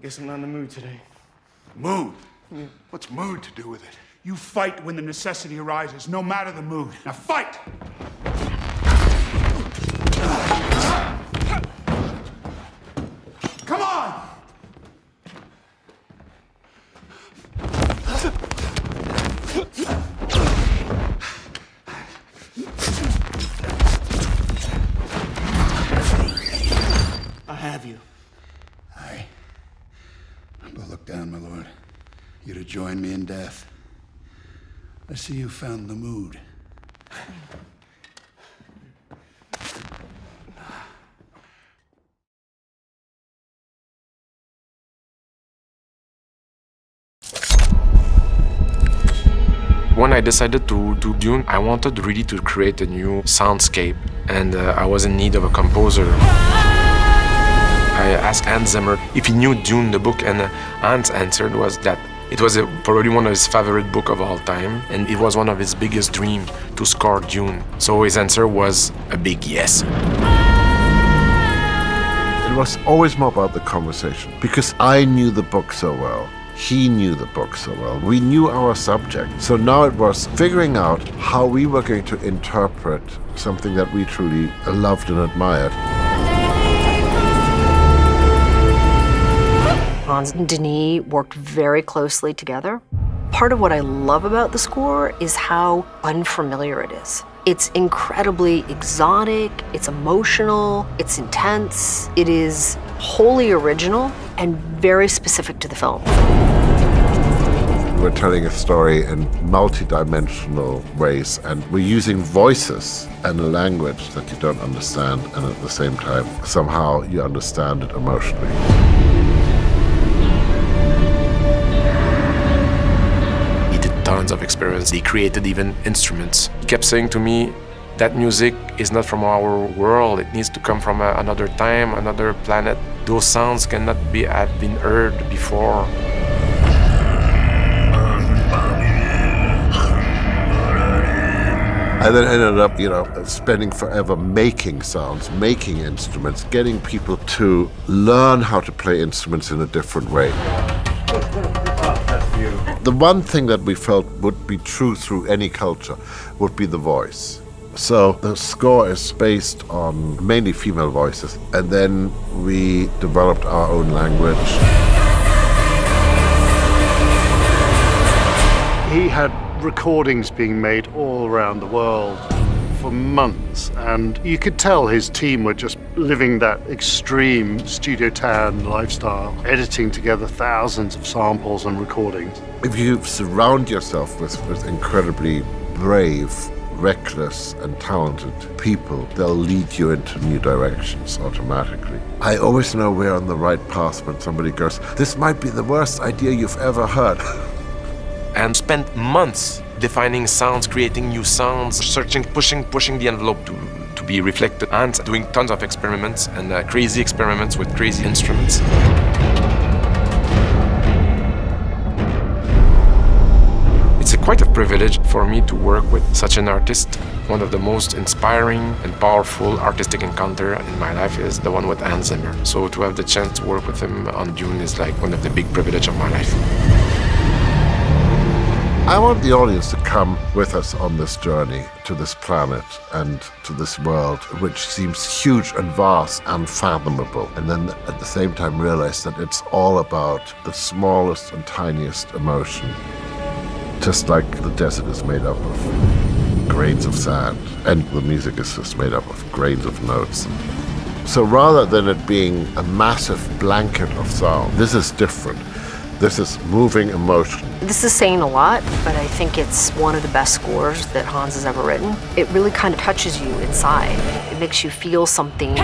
Guess I'm not in the mood today. Mood? Yeah. What's mood to do with it? You fight when the necessity arises, no matter the mood. Now fight! Come on! I have you. Aye. But look down, my lord. You're to join me in death. I see you found the mood. When I decided to do Dune, I wanted really to create a new soundscape, and I was in need of a composer. I asked Hans Zimmer if he knew Dune, the book, and Hans answered was that it was probably one of his favorite books of all time, and it was one of his biggest dreams to score Dune. So his answer was a big yes. It was always more about the conversation, because I knew the book so well. He knew the book so well. We knew our subject. So now it was figuring out how we were going to interpret something that we truly loved and admired. Hans and Denis worked very closely together. Part of what I love about the score is how unfamiliar it is. It's incredibly exotic, it's emotional, it's intense, it is wholly original and very specific to the film. We're telling a story in multi-dimensional ways, and we're using voices and a language that you don't understand, and at the same time, somehow you understand it emotionally. He did tons of experiments. He created even instruments. He kept saying to me, that music is not from our world. It needs to come from another time, another planet. Those sounds cannot have been heard before. I then ended up, spending forever making sounds, making instruments, getting people to learn how to play instruments in a different way. The one thing that we felt would be true through any culture would be the voice. So the score is based on mainly female voices, and then we developed our own language. He had recordings being made all around the world for months, and you could tell his team were just living that extreme studio tan lifestyle, editing together thousands of samples and recordings. If you surround yourself with incredibly brave, reckless and talented people, they'll lead you into new directions automatically. I always know we're on the right path when somebody goes, "This might be the worst idea you've ever heard." And spent months defining sounds, creating new sounds, searching, pushing the envelope to be reflected, and doing tons of experiments and crazy experiments with crazy instruments. It's quite a privilege for me to work with such an artist. One of the most inspiring and powerful artistic encounter in my life is the one with Hans Zimmer. So to have the chance to work with him on Dune is like one of the big privileges of my life. I want the audience to come with us on this journey to this planet and to this world, which seems huge and vast and unfathomable, and then at the same time realize that it's all about the smallest and tiniest emotion. Just like the desert is made up of grains of sand, and the music is just made up of grains of notes. So rather than it being a massive blanket of sound, this is different. This is moving emotion. This is saying a lot, but I think it's one of the best scores that Hans has ever written. It really kind of touches you inside. It makes you feel something.